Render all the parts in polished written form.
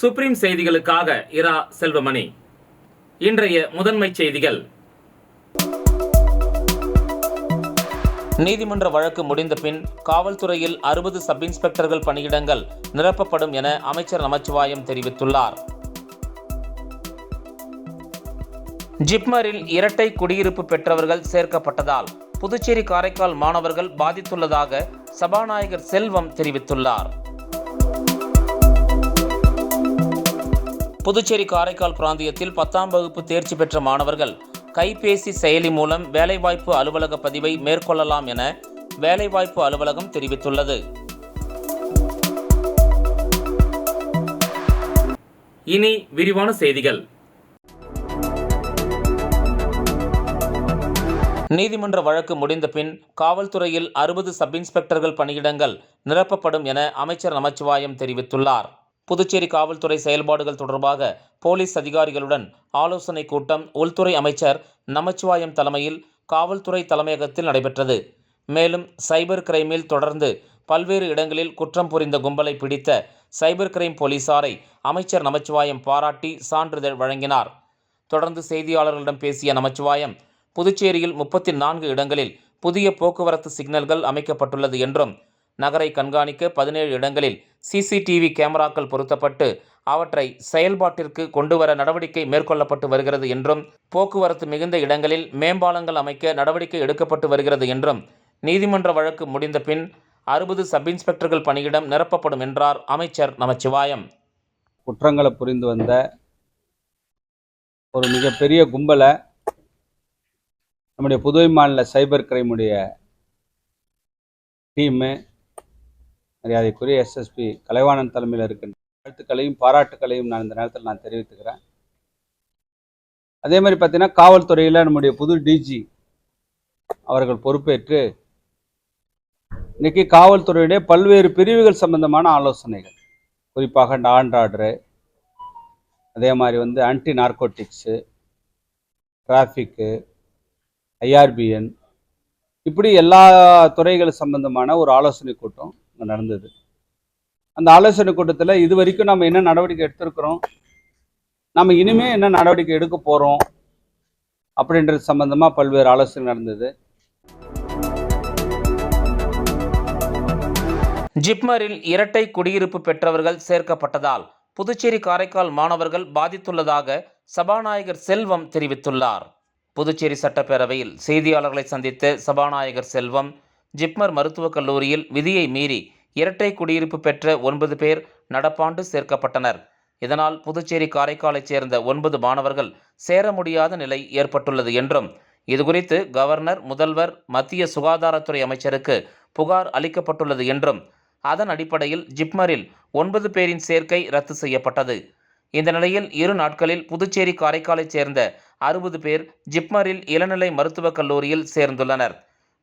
Supreme செய்திகளுக்காக இரா செல்வமணி. இன்றைய முதன்மை செய்திகள். நீதிமன்ற வழக்கு முடிந்த பின் காவல்துறையில் 60 சப் இன்ஸ்பெக்டர்கள் பணியிடங்கள் நிரப்பப்படும் என அமைச்சர் நமச்சிவாயம் தெரிவித்துள்ளார். ஜிப்மரில் இரட்டை குடியிருப்பு பெற்றவர்கள் சேர்க்கப்பட்டதால் புதுச்சேரி காரைக்கால் மாணவர்கள் பாதித்துள்ளதாக சபாநாயகர் செல்வம் தெரிவித்துள்ளார். புதுச்சேரி காரைக்கால் பிராந்தியத்தில் 10ஆம் வகுப்பு தேர்ச்சி பெற்ற மாணவர்கள் கைபேசி செயலி மூலம் வேலைவாய்ப்பு அலுவலக பதிவை மேற்கொள்ளலாம் என வேலைவாய்ப்பு அலுவலகம் தெரிவித்துள்ளது. இனி விரிவான செய்திகள். நீதிமன்ற வழக்கு முடிந்த பின் காவல்துறையில் 60 சப் இன்ஸ்பெக்டர்கள் பணியிடங்கள் நிரப்பப்படும் என அமைச்சர் நமச்சிவாயம் தெரிவித்துள்ளார். புதுச்சேரி காவல்துறை செயல்பாடுகள் தொடர்பாக போலீஸ் அதிகாரிகளுடன் ஆலோசனை கூட்டம் உள்துறை அமைச்சர் நமச்சிவாயம் தலைமையில் காவல்துறை தலைமையகத்தில் நடைபெற்றது. மேலும் சைபர் கிரைமில் தொடர்ந்து பல்வேறு இடங்களில் குற்றம் புரிந்த கும்பலை பிடித்த சைபர் கிரைம் போலீசாரை அமைச்சர் நமச்சிவாயம் பாராட்டி சான்றிதழ் வழங்கினார். தொடர்ந்து செய்தியாளர்களிடம் பேசிய நமச்சிவாயம், புதுச்சேரியில் 34 இடங்களில் புதிய போக்குவரத்து சிக்னல்கள் அமைக்கப்பட்டுள்ளது என்றும், நகரை கண்காணிக்க 17 இடங்களில் சிசிடிவி கேமராக்கள் பொருத்தப்பட்டு அவற்றை செயல்பாட்டிற்கு கொண்டுவர நடவடிக்கை மேற்கொள்ளப்பட்டு வருகிறது என்றும், போக்குவரத்து மிகுந்த இடங்களில் மேம்பாலங்கள் அமைக்க நடவடிக்கை எடுக்கப்பட்டு வருகிறது என்றும், நீதிமன்ற வழக்கு முடிந்த பின் 60 சப் இன்ஸ்பெக்டர்கள் பணியிடம் நிரப்பப்படும் என்றார் அமைச்சர் நமச்சிவாயம். குற்றங்களை புரிந்து வந்த ஒரு மிகப்பெரிய கும்பலை நம்முடைய புதுவை மாநில சைபர் கிரைமுடைய டீமு, மரியாதைக்குரிய எஸ்எஸ்பி கலைவாணன் தலைமையில் இருக்கின்ற வாழ்த்துக்களையும் பாராட்டுக்களையும் நான் இந்த நேரத்தில் தெரிவித்துக்கிறேன். அதே மாதிரி பார்த்தீங்கன்னா காவல்துறையில் நம்முடைய புது டிஜி அவர்கள் பொறுப்பேற்று இன்னைக்கு காவல்துறையுடைய பல்வேறு பிரிவுகள் சம்பந்தமான ஆலோசனைகள், குறிப்பாக லாண்ட் ஆர்டரு, அதே மாதிரி ஆன்டி நார்கோட்டிக்ஸு, டிராஃபிக்கு, ஐஆர்பிஎன், இப்படி எல்லா துறைகள் சம்பந்தமான ஒரு ஆலோசனை கூட்டம் நடந்தது. அந்த ஆலோசனை கூட்டத்தில் இது வரைக்கும் நம்ம என்ன நடவடிக்கை எடுத்திருக்கிறோம், நம்ம இனிமேல் என்ன நடவடிக்கை எடுக்க போகிறோம் அப்படின்றது சம்பந்தமாக பல்வேறு ஆலோசனை நடந்தது. ஜிப்மரில் இரட்டை குடியிருப்பு பெற்றவர்கள் சேர்க்கப்பட்டதால் புதுச்சேரி காரைக்கால் மாணவர்கள் பாதித்துள்ளதாக சபாநாயகர் செல்வம் தெரிவித்துள்ளார். புதுச்சேரி சட்டப்பேரவையில் செய்தியாளர்களை சந்தித்த சபாநாயகர் செல்வம், ஜிப்மர் மருத்துவக் கல்லூரியில் விதியை மீறி இரட்டை குடியிருப்பு பெற்ற 9 பேர் நடப்பாண்டு சேர்க்கப்பட்டனர். இதனால் புதுச்சேரி காரைக்காலைச் சேர்ந்த 9 மாணவர்கள் சேர முடியாத நிலை ஏற்பட்டுள்ளது என்றும், இதுகுறித்து கவர்னர், முதல்வர், மத்திய சுகாதாரத்துறை அமைச்சருக்கு புகார் அளிக்கப்பட்டுள்ளது என்றும், அதன் அடிப்படையில் ஜிப்மரில் 9 பேரின் சேர்க்கை ரத்து செய்யப்பட்டது. இந்த நிலையில் 2 நாட்களில் புதுச்சேரி காரைக்காலைச் சேர்ந்த 60 பேர் ஜிப்மரில் இளநிலை மருத்துவக் கல்லூரியில் சேர்ந்துள்ளனர்.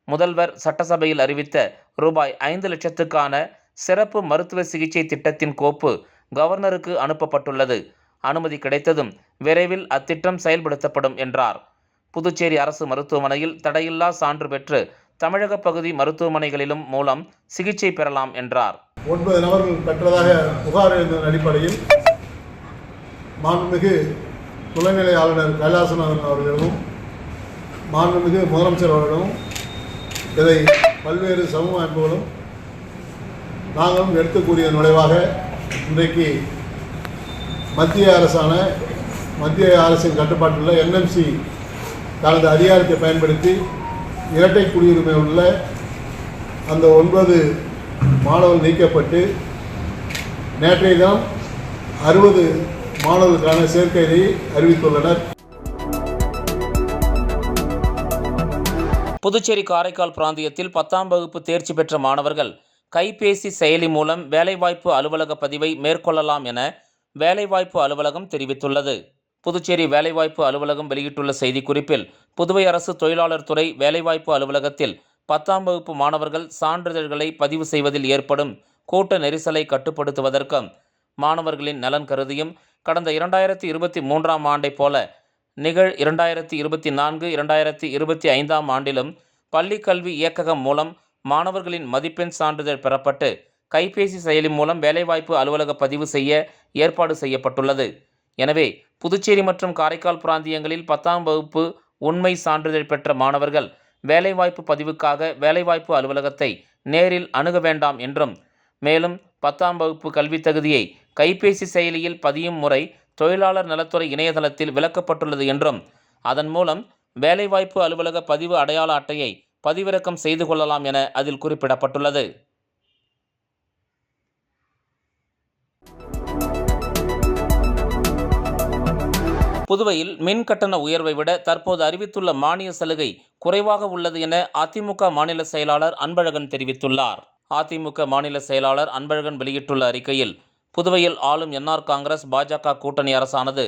முதல்வர் சட்டசபையில் அறிவித்த ரூபாய் 5 லட்சத்துக்கான சிறப்பு மருத்துவ சிகிச்சை திட்டத்தின் கோப்பு கவர்னருக்கு அனுப்பப்பட்டுள்ளது. அனுமதி கிடைத்ததும் விரைவில் அத்திட்டம் செயல்படுத்தப்படும் என்றார். புதுச்சேரி அரசு மருத்துவமனையில் தடையில்லா சான்று பெற்று தமிழக பகுதி மருத்துவமனைகளிலும் மூலம் சிகிச்சை பெறலாம் என்றார். 9 நபர்கள் பெற்றதாக புகார் எழுந்ததன் அடிப்படையில் மாண்புமிகு துணைநிலை ஆளுநர் கைலாசநாதன் அவர்களிடமும் மாண்புமிகு முதலமைச்சர் அவர்களிடமும் இதை பல்வேறு சமூக அமைப்புகளும் நாங்களும் எடுத்து கூறிய நுழைவாக இன்றைக்கு மத்திய அரசின் கட்டுப்பாட்டில் உள்ள என்எம்சி தனது அதிகாரத்தை பயன்படுத்தி இரட்டை குடியுரிமை உள்ள அந்த 9 மாணவர்கள் நீக்கப்பட்டு நேற்றைய தினம் 60 மாணவர்களுக்கான சேர்க்கையை அறிவித்துள்ளனர். புதுச்சேரி காரைக்கால் பிராந்தியத்தில் 10ஆம் வகுப்பு தேர்ச்சி பெற்ற மாணவர்கள் கைபேசி செயலி மூலம் வேலைவாய்ப்பு அலுவலக பதிவை மேற்கொள்ளலாம் என வேலைவாய்ப்பு அலுவலகம் தெரிவித்துள்ளது. புதுச்சேரி வேலைவாய்ப்பு அலுவலகம் வெளியிட்டுள்ள செய்திக்குறிப்பில், புதுவை அரசு தொழிலாளர் துறை வேலைவாய்ப்பு அலுவலகத்தில் 10ஆம் வகுப்பு மாணவர்கள் சான்றிதழ்களை பதிவு செய்வதில் ஏற்படும் கூட்ட நெரிசலை கட்டுப்படுத்துவதற்கும், மாணவர்களின் நலன் கருதியும் கடந்த 2023ஆம் ஆண்டைப் போல நிகழ் 2024-2025ஆம் ஆண்டிலும் பள்ளிக் கல்வி இயக்ககம் மூலம் மாணவர்களின் மதிப்பெண் சான்றிதழ் பெறப்பட்டு கைபேசி செயலி மூலம் வேலைவாய்ப்பு அலுவலக பதிவு செய்ய ஏற்பாடு செய்யப்பட்டுள்ளது. எனவே புதுச்சேரி மற்றும் காரைக்கால் பிராந்தியங்களில் 10ஆம் வகுப்பு உண்மை சான்றிதழ் பெற்ற மாணவர்கள் வேலைவாய்ப்பு பதிவுக்காக வேலைவாய்ப்பு அலுவலகத்தை நேரில் அணுக வேண்டாம் என்றும், மேலும் 10ஆம் வகுப்பு கல்வி தகுதியை கைபேசி செயலியில் பதியும் முறை தொழிலாளர் நலத்துறை இணையதளத்தில் விளக்கப்பட்டுள்ளது என்றும், அதன் மூலம் வேலைவாய்ப்பு அலுவலக பதிவு அடையாள அட்டையை பதிவிறக்கம் செய்து கொள்ளலாம் என அதில் குறிப்பிடப்பட்டுள்ளது. புதுவையில் மின் கட்டண உயர்வை விட தற்போது அறிவித்துள்ள மானிய சலுகை குறைவாக உள்ளது என அதிமுக மாநில செயலாளர் அன்பழகன் தெரிவித்துள்ளார். அதிமுக மாநில செயலாளர் அன்பழகன் வெளியிட்டுள்ள அறிக்கையில், புதுவையில் ஆளும் என்ஆர் காங்கிரஸ் பாஜக கூட்டணி அரசானது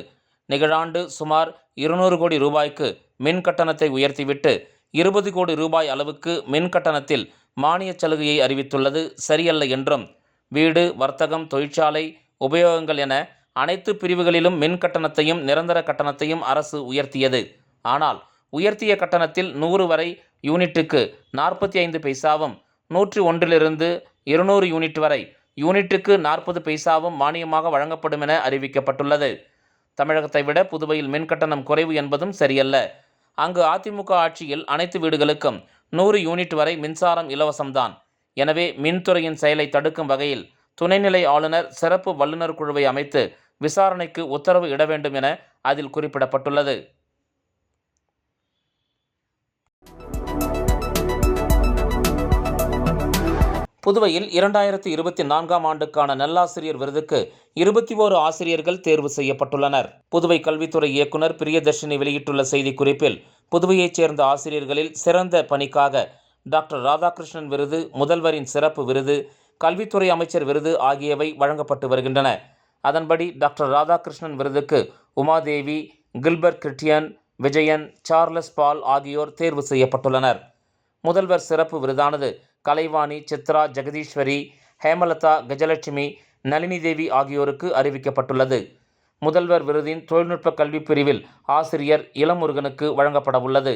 நிகழாண்டு சுமார் 200 கோடி ரூபாய்க்கு மின் கட்டணத்தை உயர்த்திவிட்டு 20 கோடி ரூபாய் அளவுக்கு மின் கட்டணத்தில் மானிய சலுகையை அறிவித்துள்ளது சரியல்ல என்றும், வீடு, வர்த்தகம், தொழிற்சாலை உபயோகங்கள் என அனைத்து பிரிவுகளிலும் மின் கட்டணத்தையும் நிரந்தர கட்டணத்தையும் அரசு உயர்த்தியது. ஆனால் உயர்த்திய கட்டணத்தில் 100 வரை யூனிட்டுக்கு 45 பைசாவும், 101 200 யூனிட் வரை யூனிட்டுக்கு 40 பைசாவும் மானியமாக வழங்கப்படும் என அறிவிக்கப்பட்டுள்ளது. தமிழகத்தை விட புதுவையில் மின் கட்டணம் குறைவு என்பதும் சரியல்ல. அங்கு அதிமுக ஆட்சியில் அனைத்து வீடுகளுக்கும் 100 யூனிட் வரை மின்சாரம் இலவசம்தான். எனவே மின்துறையின் செயலை தடுக்கும் வகையில் துணைநிலை ஆளுநர் சிறப்பு வல்லுநர் குழுவை அமைத்து விசாரணைக்கு உத்தரவு இட வேண்டும் என அதில் குறிப்பிடப்பட்டுள்ளது. புதுவையில் 2024ஆம் ஆண்டுக்கான நல்லாசிரியர் விருதுக்கு 21 ஆசிரியர்கள் தேர்வு செய்யப்பட்டுள்ளனர். புதுவை கல்வித்துறை இயக்குனர் பிரியதர்ஷினி வெளியிட்டுள்ள செய்திக்குறிப்பில், புதுவையைச் சேர்ந்த ஆசிரியர்களில் சிறந்த பணிக்காக டாக்டர் ராதாகிருஷ்ணன் விருது, முதல்வரின் சிறப்பு விருது, கல்வித்துறை அமைச்சர் விருது ஆகியவை வழங்கப்பட்டு வருகின்றன. அதன்படி டாக்டர் ராதாகிருஷ்ணன் விருதுக்கு Umadevi, Gilbert Christian, Vijayan, Charles Paul ஆகியோர் தேர்வு செய்யப்பட்டுள்ளனர். முதல்வர் சிறப்பு விருதானது கலைவாணி, சித்ரா, ஜெகதீஸ்வரி, ஹேமலதா, கஜலட்சுமி, நளினி தேவி ஆகியோருக்கு அறிவிக்கப்பட்டுள்ளது. முதல்வர் விருதின் தொழில்நுட்ப கல்வி பிரிவில் ஆசிரியர் இளமுருகனுக்கு வழங்கப்பட உள்ளது.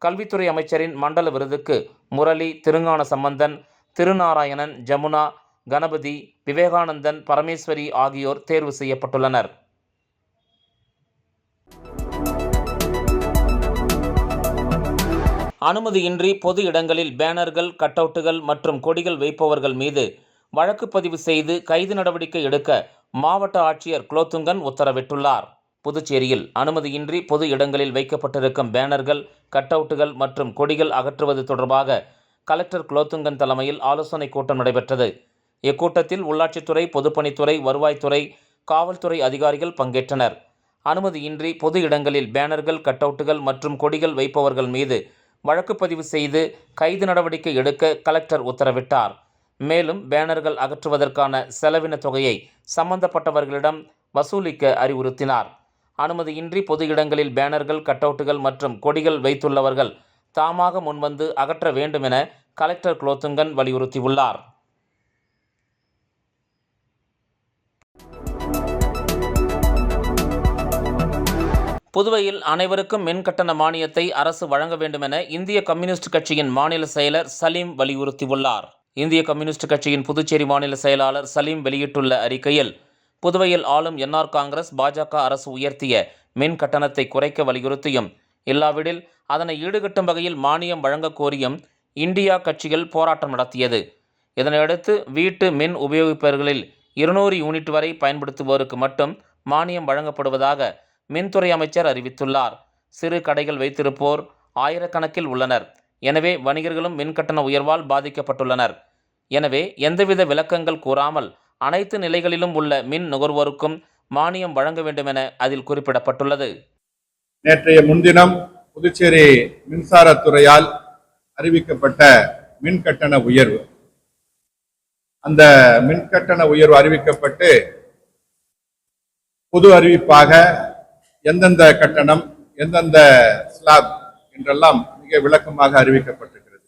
கல்வித்துறை அமைச்சரின் மண்டல விருதுக்கு முரளி, திருஞான சம்பந்தன், திருநாராயணன், ஜமுனா, கணபதி, விவேகானந்தன், பரமேஸ்வரி ஆகியோர் தேர்வு செய்யப்பட்டுள்ளனர். அனுமதியின்றி பொது இடங்களில் பேனர்கள், கட்டவுட்டுகள் மற்றும் கொடிகள் வைப்பவர்கள் மீது வழக்கு பதிவு செய்து கைது நடவடிக்கை எடுக்க மாவட்ட ஆட்சியர் குலோத்துங்கன் உத்தரவிட்டுள்ளார். புதுச்சேரியில் அனுமதியின்றி பொது இடங்களில் வைக்கப்பட்டிருக்கும் பேனர்கள், கட்டவுட்டுகள் மற்றும் கொடிகள் அகற்றுவது தொடர்பாக கலெக்டர் குலோத்துங்கன் தலைமையில் ஆலோசனைக் கூட்டம் நடைபெற்றது. இக்கூட்டத்தில் உள்ளாட்சித்துறை, பொதுப்பணித்துறை, வருவாய்த்துறை, காவல்துறை அதிகாரிகள் பங்கேற்றனர். அனுமதியின்றி பொது இடங்களில் பேனர்கள், கட்டவுட்டுகள் மற்றும் கொடிகள் வைப்பவர்கள் மீது வழக்கு பதிவு செய்து கைது நடவடிக்கை எடுக்க கலெக்டர் உத்தரவிட்டார். மேலும் பேனர்கள் அகற்றுவதற்கான செலவின தொகையை சம்பந்தப்பட்டவர்களிடம் வசூலிக்க அறிவுறுத்தினார். அனுமதியின்றி பொது இடங்களில் பேனர்கள், கட்டவுட்டுகள் மற்றும் கொடிகள் வைத்துள்ளவர்கள் தாமாக முன்வந்து அகற்ற வேண்டும் என கலெக்டர் குலோத்துங்கன் வலியுறுத்தியுள்ளார். புதுவையில் அனைவருக்கும் மின் கட்டண மானியத்தை அரசு வழங்க வேண்டும் என இந்திய கம்யூனிஸ்ட் கட்சியின் மாநில செயலர் சலீம் வலியுறுத்தியுள்ளார். இந்திய கம்யூனிஸ்ட் கட்சியின் புதுச்சேரி மாநில செயலாளர் சலீம் வெளியிட்டுள்ள அறிக்கையில், புதுவையில் ஆளும் என்ஆர் காங்கிரஸ் பாஜக அரசு உயர்த்திய மின் கட்டணத்தை குறைக்க வலியுறுத்தியும், இல்லாவிடில் அதனை ஈடுகட்டும் வகையில் மானியம் வழங்க கோரியும் இந்தியா கட்சிகள் போராட்டம் நடத்தியது. இதனையடுத்து வீட்டு மின் உபயோகிப்பவர்களில் 200 யூனிட் வரை பயன்படுத்துவோருக்கு மட்டும் மானியம் வழங்கப்படுவதாக மின்துறை அமைச்சர் அறிவித்துள்ளார். சிறு கடைகள் வைத்திருப்போர் ஆயிரக்கணக்கில் உள்ளனர். எனவே வணிகர்களும் மின்கட்டண உயர்வால் பாதிக்கப்பட்டுள்ளனர். எனவே எந்தவித விளக்கங்கள் கூறாமல் அனைத்து நிலைகளிலும் உள்ள மின் நுகர்வோருக்கும் மானியம் வழங்க வேண்டும் என அதில் குறிப்பிடப்பட்டுள்ளது. நேற்றைய முன்தினம் புதுச்சேரி மின்சாரத்துறையால் அறிவிக்கப்பட்ட மின்கட்டண உயர்வு, அந்த மின்கட்டண உயர்வு அறிவிக்கப்பட்டு பொது அறிவிப்பாக எந்தெந்த கட்டணம், எந்தெந்த ஸ்லாப் என்றெல்லாம் மிக விளக்கமாக அறிவிக்கப்பட்டிருக்கிறது.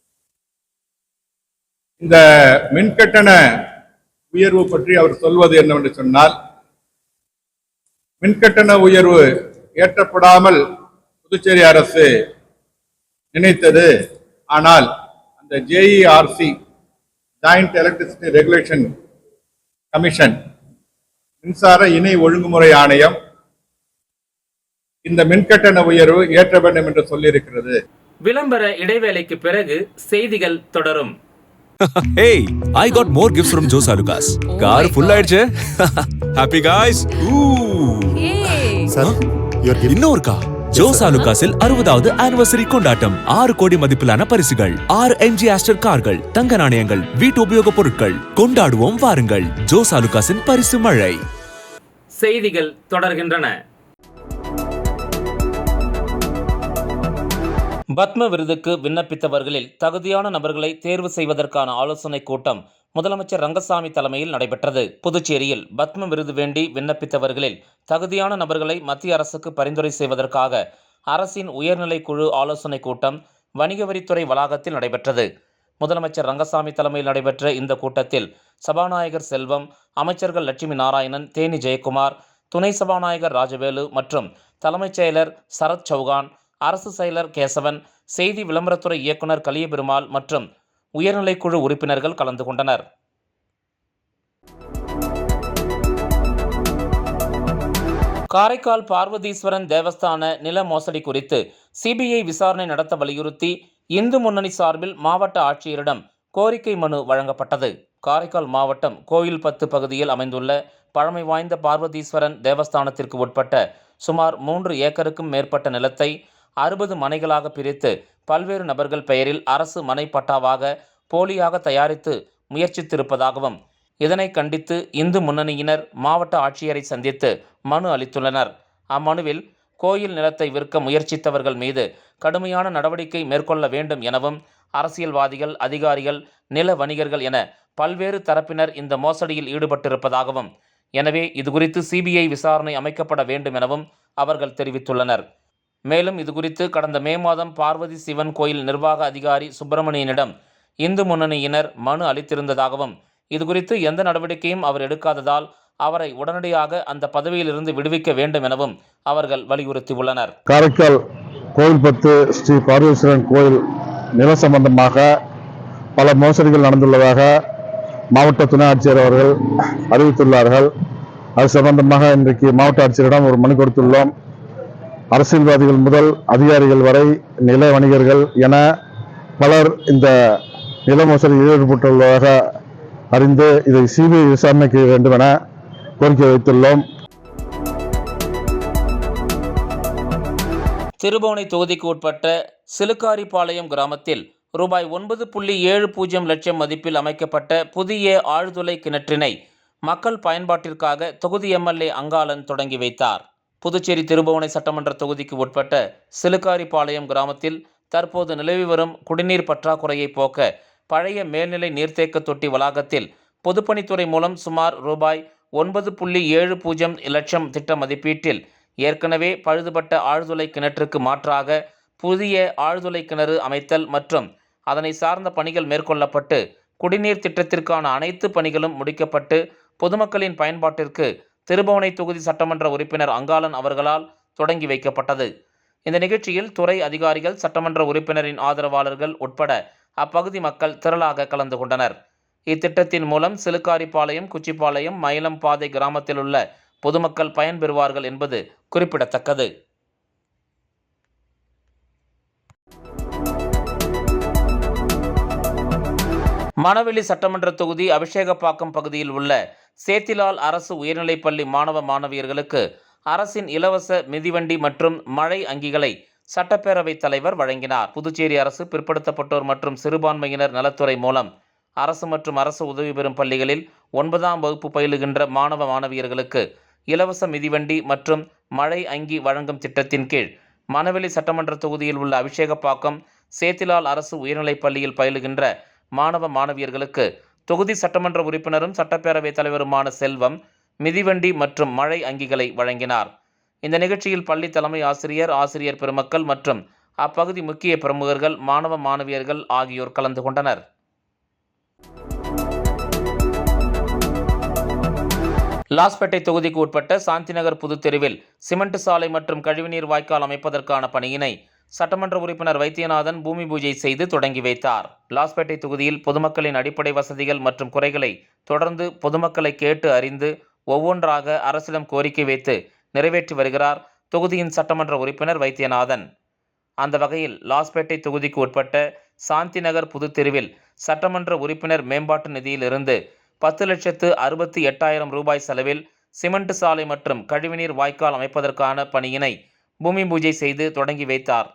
இந்த மின்கட்டண உயர்வு பற்றி அவர் சொல்வது என்னவென்று சொன்னால், மின்கட்டண உயர்வு ஏற்றப்படாமல் புதுச்சேரி அரசு நினைத்தது. ஆனால் அந்த JERC joint electricity regulation commission, மின்சார இணை ஒழுங்குமுறை ஆணையம் இந்த மின்கட்டண உயர்வு ஏற்ற வேண்டும் என்று சொல்லியிருக்கிறது. விளம்பர இடைவேளைக்கு பிறகு செய்திகள் தொடரும். Hey, I got more gifts from Joe Salukas. Car full ஆயிடுச்சு. Happy guys. Sir, your gift. இன்னொரு கா ஜோ சாலுகாஸில் 60வது ஆனிவர்சரி கொண்டாட்டம். 6 கோடி மதிப்பிலான பரிசுகள், 6 MG ஆஸ்டர் கார்கள், தங்க நாணயங்கள், வீட்டு உபயோகப் பொருட்கள். கொண்டாடுவோம் வாருங்கள். ஜோ சாலுகாஸின் பரிசு மழை. செய்திகள் தொடர்கின்றன. பத்ம விருதுக்கு விண்ணப்பித்தவர்களில் தகுதியான நபர்களை தேர்வு செய்வதற்கான ஆலோசனைக் கூட்டம் முதலமைச்சர் ரங்கசாமி தலைமையில் நடைபெற்றது. புதுச்சேரியில் பத்ம விருது வேண்டி விண்ணப்பித்தவர்களில் தகுதியான நபர்களை மத்திய அரசுக்கு பரிந்துரை செய்வதற்காக அரசின் உயர்நிலை குழு ஆலோசனைக் கூட்டம் வணிக வரித்துறை வளாகத்தில் நடைபெற்றது. முதலமைச்சர் ரங்கசாமி தலைமையில் நடைபெற்ற இந்த கூட்டத்தில் சபாநாயகர் செல்வம், அமைச்சர்கள் லட்சுமி நாராயணன், தேனி ஜெயக்குமார், துணை சபாநாயகர் ராஜவேலு மற்றும் தலைமைச் செயலர் சரத் சௌகான், அரசு செயலர் கேசவன், செய்தி விளம்பரத்துறை இயக்குனர் கலியபெருமாள் மற்றும் உயர்நிலைக்குழு உறுப்பினர்கள் கலந்து கொண்டனர். காரைக்கால் பார்வதீஸ்வரன் தேவஸ்தான நில மோசடி குறித்து சிபிஐ விசாரணை நடத்த வலியுறுத்தி இந்து முன்னணி சார்பில் மாவட்ட ஆட்சியரிடம் கோரிக்கை மனு வழங்கப்பட்டது. காரைக்கால் மாவட்டம் கோயில்பத்து பகுதியில் அமைந்துள்ள பழமை வாய்ந்த பார்வதீஸ்வரன் தேவஸ்தானத்திற்கு உட்பட்ட சுமார் 3 ஏக்கருக்கும் மேற்பட்ட நிலத்தை 60 மனைகளாக பிரித்து பல்வேறு நபர்கள் பெயரில் அரசு மனை பட்டாவாக போலியாக தயாரித்து முயற்சித்திருப்பதாகவும், இதனை கண்டித்து இந்து முன்னணியினர் மாவட்ட ஆட்சியரை சந்தித்து மனு அளித்துள்ளனர். அம்மனுவில் கோயில் நிலத்தை விற்க முயற்சித்தவர்கள் மீது கடுமையான நடவடிக்கை மேற்கொள்ள வேண்டும் எனவும், அரசியல்வாதிகள், அதிகாரிகள், நில வணிகர்கள் என பல்வேறு தரப்பினர் இந்த மோசடியில் ஈடுபட்டிருப்பதாகவும், எனவே இதுகுறித்து சிபிஐ விசாரணை அமைக்கப்பட வேண்டும் எனவும் அவர்கள் தெரிவித்துள்ளனர். மேலும் இதுகுறித்து கடந்த மே மாதம் பார்வதி சிவன் கோயில் நிர்வாக அதிகாரி சுப்பிரமணியனிடம் இந்து முன்னணியினர் மனு அளித்திருந்ததாகவும், இதுகுறித்து எந்த நடவடிக்கையும் அவர் எடுக்காததால் அவரை உடனடியாக அந்த பதவியிலிருந்து விடுவிக்க வேண்டும் எனவும் அவர்கள் வலியுறுத்தியுள்ளனர். காரைக்கால் கோயில்பத்து ஸ்ரீ பார்வதீஸ்வரன் கோயில் நில சம்பந்தமாக பல மோசடிகள் நடந்துள்ளதாக மாவட்ட துணை ஆட்சியர் அவர்கள் அறிவித்துள்ளார்கள். அது சம்பந்தமாக இன்றைக்கு மாவட்ட ஆட்சியரிடம் ஒரு மனு கொடுத்துள்ளோம். அரசியல்வாதிகள் முதல் அதிகாரிகள் வரை நில வணிகர்கள் என பலர் இந்த நில மோசடியில் ஈடுபட்டுள்ளதாக அறிந்து இதை சிபிஐ விசாரணைக்கு வேண்டும் என கோரிக்கை வைத்துள்ளோம். திருபுவனை தொகுதிக்கு உட்பட்ட சிலுக்காரிபாளையம் கிராமத்தில் ரூபாய் 9.70 லட்சம் மதிப்பில் அமைக்கப்பட்ட புதிய ஆழ்துளை கிணற்றினை மக்கள் பயன்பாட்டிற்காக தொகுதி எம்எல்ஏ அங்காளன் தொடங்கி வைத்தார். புதுச்சேரி திருபுவனை சட்டமன்ற தொகுதிக்கு உட்பட்ட சிலுக்காரிபாளையம் கிராமத்தில் தற்போது நிலவி வரும் குடிநீர் பற்றாக்குறையை போக்க பழைய மேல்நிலை நீர்த்தேக்க தொட்டி வளாகத்தில் பொதுப்பணித்துறை மூலம் சுமார் ரூபாய் 9.70 லட்சம் திட்ட மதிப்பீட்டில் ஏற்கனவே பழுதுபட்ட ஆழ்துளை கிணற்றுக்கு மாற்றாக புதிய ஆழ்துளை கிணறு அமைத்தல் மற்றும் அதனை சார்ந்த பணிகள் மேற்கொள்ளப்பட்டு குடிநீர் திட்டத்திற்கான அனைத்து பணிகளும் முடிக்கப்பட்டு பொதுமக்களின் பயன்பாட்டிற்கு திருபுவனை தொகுதி சட்டமன்ற உறுப்பினர் அங்காளன் அவர்களால் தொடங்கி வைக்கப்பட்டது. இந்த நிகழ்ச்சியில் துறை அதிகாரிகள், சட்டமன்ற உறுப்பினரின் ஆதரவாளர்கள் உட்பட அப்பகுதி மக்கள் திரளாக கலந்து கொண்டனர். இத்திட்டத்தின் மூலம் சிலுக்காரிபாளையம், குச்சிப்பாளையம், மயிலம் பாதை கிராமத்தில் உள்ள பொதுமக்கள் பயன்பெறுவார்கள் என்பது குறிப்பிடத்தக்கது. மணவெளி சட்டமன்ற தொகுதி அபிஷேகப்பாக்கம் பகுதியில் உள்ள சேத்திலால் அரசு உயர்நிலைப்பள்ளி மாணவ மாணவியர்களுக்கு அரசின் இலவச மிதிவண்டி மற்றும் மழை அங்கிகளை சட்டப்பேரவைத் தலைவர் வழங்கினார். புதுச்சேரி அரசு பிற்படுத்தப்பட்டோர் மற்றும் சிறுபான்மையினர் நலத்துறை மூலம் அரசு மற்றும் அரசு உதவி பெறும் பள்ளிகளில் 9ஆம் வகுப்பு பயிலுகின்ற மாணவ மாணவியர்களுக்கு இலவச மிதிவண்டி மற்றும் மழை அங்கி வழங்கும் திட்டத்தின் கீழ் மணவெளி சட்டமன்ற தொகுதியில் உள்ள அபிஷேகப்பாக்கம் சேத்திலால் அரசு உயர்நிலைப்பள்ளியில் பயிலுகின்ற மாணவ மாணவியர்களுக்கு தொகுதி சட்டமன்ற உறுப்பினரும் சட்டப்பேரவைத் தலைவருமான செல்வம் மிதிவண்டி மற்றும் மழை அங்கிகளை வழங்கினார். இந்த நிகழ்ச்சியில் பள்ளி தலைமை ஆசிரியர், ஆசிரியர் பெருமக்கள் மற்றும் அப்பகுதி முக்கிய பிரமுகர்கள், மாணவ மாணவியர்கள் ஆகியோர் கலந்து கொண்டனர். லாஸ்பேட்டை தொகுதிக்கு உட்பட்ட சாந்திநகர் புதுத்தெருவில் சிமெண்ட் சாலை மற்றும் கழிவுநீர் வாய்க்கால் அமைப்பதற்கான பணியினை சட்டமன்ற உறுப்பினர் வைத்தியநாதன் பூமி பூஜை செய்து தொடங்கி வைத்தார். லாஸ்பேட்டை தொகுதியில் பொதுமக்களின் அடிப்படை வசதிகள் மற்றும் குறைகளை தொடர்ந்து பொதுமக்களை கேட்டு அறிந்து ஒவ்வொன்றாக அரசிடம் கோரிக்கை வைத்து நிறைவேற்றி வருகிறார் தொகுதியின் சட்டமன்ற உறுப்பினர் வைத்தியநாதன். அந்த வகையில் லாஸ்பேட்டை தொகுதிக்கு உட்பட்ட சாந்தி நகர் புது தெருவில் சட்டமன்ற உறுப்பினர் மேம்பாட்டு நிதியிலிருந்து 10,68,000 ரூபாய் செலவில் சிமெண்ட் சாலை மற்றும் கழிவுநீர் வாய்க்கால் அமைப்பதற்கான பணியினை பூமி பூஜை செய்து தொடங்கி வைத்தார்.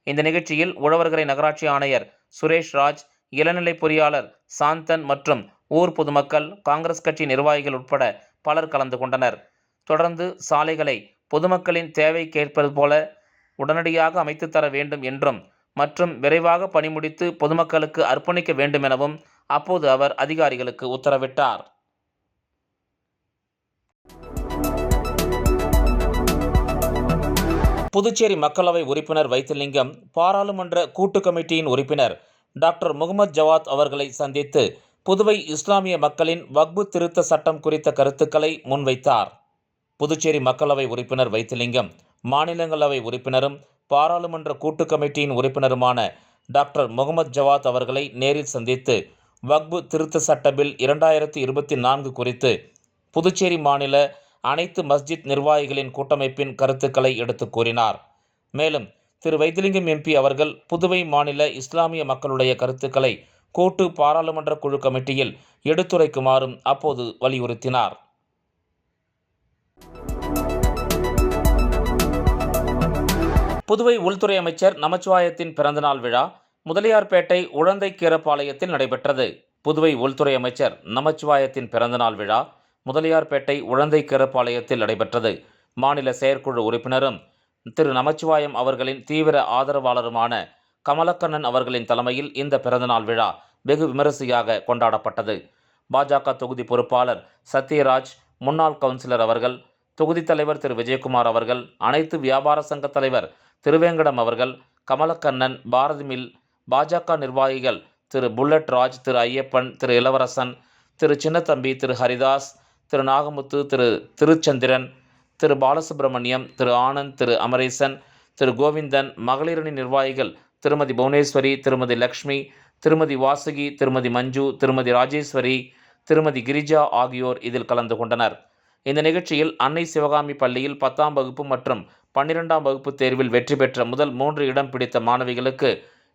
இந்த நிகழ்ச்சியில் உழவர்கரை நகராட்சி ஆணையர் சுரேஷ் ராஜ், இளநிலை பொறியாளர் சாந்தன் மற்றும் ஊர் பொதுமக்கள், காங்கிரஸ் கட்சி நிர்வாகிகள் உட்பட பலர் கலந்து கொண்டனர். தொடர்ந்து சாலைகளை பொதுமக்களின் தேவைக்கேற்பது போல உடனடியாக அமைத்து தர வேண்டும் என்றும் மற்றும் விரைவாக பணி முடித்து பொதுமக்களுக்கு அர்ப்பணிக்க வேண்டும் எனவும் அப்போது அவர் அதிகாரிகளுக்கு உத்தரவிட்டார். புதுச்சேரி மக்களவை உறுப்பினர் வைத்திலிங்கம் பாராளுமன்ற கூட்டு கமிட்டியின் உறுப்பினர் டாக்டர் முகமது ஜவாத் அவர்களை சந்தித்து புதுவை இஸ்லாமிய மக்களின் வக்பு திருத்த சட்டம் குறித்த கருத்துக்களை முன்வைத்தார். புதுச்சேரி மக்களவை உறுப்பினர் வைத்திலிங்கம் மாநிலங்களவை உறுப்பினரும் பாராளுமன்ற கூட்டு கமிட்டியின் உறுப்பினருமான டாக்டர் முகமது ஜவாத் அவர்களை நேரில் சந்தித்து வக்பு திருத்த சட்ட பில் 2024 குறித்து புதுச்சேரி மாநில அனைத்து மஸ்ஜித் நிர்வாகிகளின் கூட்டமைப்பின் கருத்துக்களை எடுத்து கூறினார். மேலும் திரு வைத்திலிங்கம் எம்பி அவர்கள் புதுவை மாநில இஸ்லாமிய மக்களுடைய கருத்துக்களை கூட்டு பாராளுமன்ற குழு கமிட்டியில் எடுத்துரைக்குமாறும் அப்போது வலியுறுத்தினார். புதுவை உள்துறை அமைச்சர் நமச்சிவாயத்தின் பிறந்தநாள் விழா முதலியார்பேட்டை உழந்தைக்கீரப்பாளையத்தில் நடைபெற்றது. புதுவை உள்துறை அமைச்சர் நமச்சிவாயத்தின் பிறந்தநாள் விழா முதலியார்பேட்டை உழந்தைக்கீரப்பாளையத்தில் நடைபெற்றது. மாநில செயற்குழு உறுப்பினரும் திரு நமச்சிவாயம் அவர்களின் தீவிர ஆதரவாளருமான கமலக்கண்ணன் அவர்களின் தலைமையில் இந்த பிறந்தநாள் விழா வெகு விமரிசையாக கொண்டாடப்பட்டது. பாஜக தொகுதி பொறுப்பாளர் சத்யராஜ், முன்னாள் கவுன்சிலர் அவர்கள், தொகுதி தலைவர் திரு விஜயகுமார் அவர்கள், அனைத்து வியாபார சங்க தலைவர் திருவேங்கடம் அவர்கள், கமலக்கண்ணன், பாரதி மில், பாஜக நிர்வாகிகள் திரு புல்லட் ராஜ், திரு ஐயப்பன், திரு இளவரசன், திரு சின்னத்தம்பி, திரு ஹரிதாஸ், திரு நாகமுத்து, திரு திருச்சந்திரன், திரு பாலசுப்ரமணியம், திரு ஆனந்த், திரு அமரேசன், திரு கோவிந்தன், மகளிரணி நிர்வாகிகள் திருமதி புவனேஸ்வரி, திருமதி லக்ஷ்மி, திருமதி வாசுகி, திருமதி மஞ்சு, திருமதி ராஜேஸ்வரி, திருமதி கிரிஜா ஆகியோர் இதில் கலந்து கொண்டனர். இந்த நிகழ்ச்சியில் அன்னை சிவகாமி பள்ளியில் 10ஆம் வகுப்பு மற்றும் 12ஆம் வகுப்பு தேர்வில் வெற்றி பெற்ற முதல் 3 இடம் பிடித்த மாணவிகளுக்கு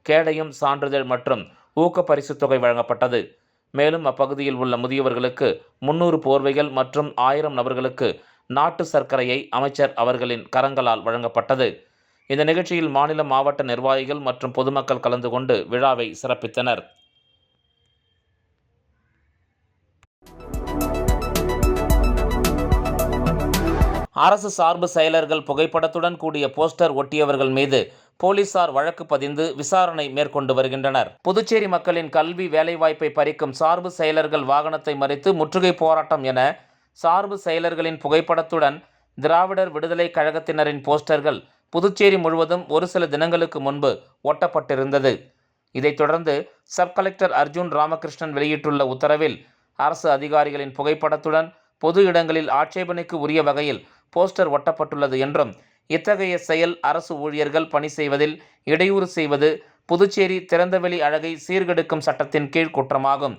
கேடயம், சான்றிதழ் மற்றும் ஊக்க பரிசுத் தொகை வழங்கப்பட்டது. மேலும் அப்பகுதியில் உள்ள முதியவர்களுக்கு 300 போர்வைகள் மற்றும் 1000 நபர்களுக்கு நாட்டு சர்க்கரையை அமைச்சர் அவர்களின் கரங்களால் வழங்கப்பட்டது. இந்த நிகழ்ச்சியில் மாநில, மாவட்ட நிர்வாகிகள் மற்றும் பொதுமக்கள் கலந்து கொண்டு விழாவை சிறப்பித்தனர். அரசு சார்பு செயலர்கள் புகைப்படத்துடன் கூடிய போஸ்டர் ஒட்டியவர்கள் மீது போலீசார் வழக்கு பதிந்து விசாரணை மேற்கொண்டு வருகின்றனர். புதுச்சேரி மக்களின் கல்வி, வேலைவாய்ப்பை பறிக்கும் சார்பு செயலர்கள் வாகனத்தை மறித்து முற்றுகை போராட்டம் என சார்பு செயலர்களின் புகைப்படத்துடன் திராவிடர் விடுதலை கழகத்தினரின் போஸ்டர்கள் புதுச்சேரி முழுவதும் ஒரு சில தினங்களுக்கு முன்பு ஒட்டப்பட்டிருந்தது. இதைத் தொடர்ந்து சப் கலெக்டர் அர்ஜுன் ராமகிருஷ்ணன் வெளியிட்டுள்ள உத்தரவில் அரசு அதிகாரிகளின் புகைப்படத்துடன் பொது இடங்களில் ஆட்சேபனைக்கு உரிய வகையில் போஸ்டர் ஒட்டப்பட்டுள்ளது என்றும், இத்தகைய செயல் அரசு ஊழியர்கள் பணி செய்வதில் இடையூறு செய்வது புதுச்சேரி திறந்தவெளி அழகை சீர்கெடுக்கும் சட்டத்தின் கீழ் குற்றமாகும்.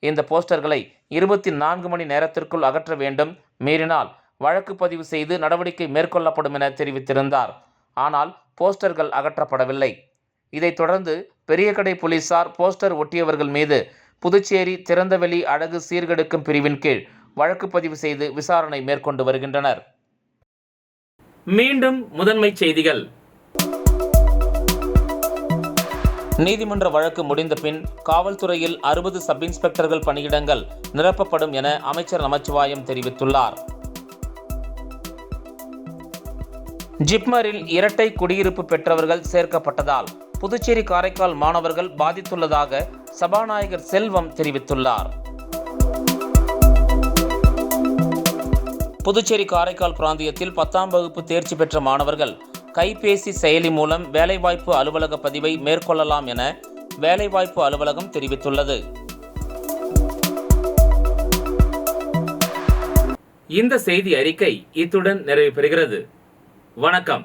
இந்த போஸ்டர்களை 24 மணி நேரத்திற்குள் அகற்ற வேண்டும், மீறினால் வழக்கு பதிவு செய்து நடவடிக்கை மேற்கொள்ளப்படும் என தெரிவித்திருந்தார். ஆனால் போஸ்டர்கள் அகற்றப்படவில்லை. இதைத் தொடர்ந்து பெரியகடை போலீசார் போஸ்டர் ஒட்டியவர்கள் மீது புதுச்சேரி திறந்தவெளி அழகு சீர்கெடுக்கும் பிரிவின் கீழ் வழக்கு பதிவு செய்து விசாரணை மேற்கொண்டு வருகின்றனர். மீண்டும் முதன்மை செய்திகள். நீதிமன்ற வழக்கு முடிந்த பின் காவல்துறையில் 60 சப் இன்ஸ்பெக்டர்கள் பணியிடங்கள் நிரப்பப்படும் என அமைச்சர் நமச்சிவாயம் தெரிவித்துள்ளார். ஜிப்மரில் இரட்டை குடியிருப்பு பெற்றவர்கள் சேர்க்கப்பட்டதால் புதுச்சேரி, காரைக்கால் மாணவர்கள் பாதித்துள்ளதாக சபாநாயகர் செல்வம் தெரிவித்துள்ளார். புதுச்சேரி, காரைக்கால் பிராந்தியத்தில் 10ஆம் வகுப்பு தேர்ச்சி பெற்ற மாணவர்கள் கைபேசி செயலி மூலம் வேலைவாய்ப்பு அலுவலக பதிவை மேற்கொள்ளலாம் என வேலைவாய்ப்பு அலுவலகம் தெரிவித்துள்ளது. இந்த செய்தி அறிக்கை இத்துடன் நிறைவு பெறுகிறது. வணக்கம்.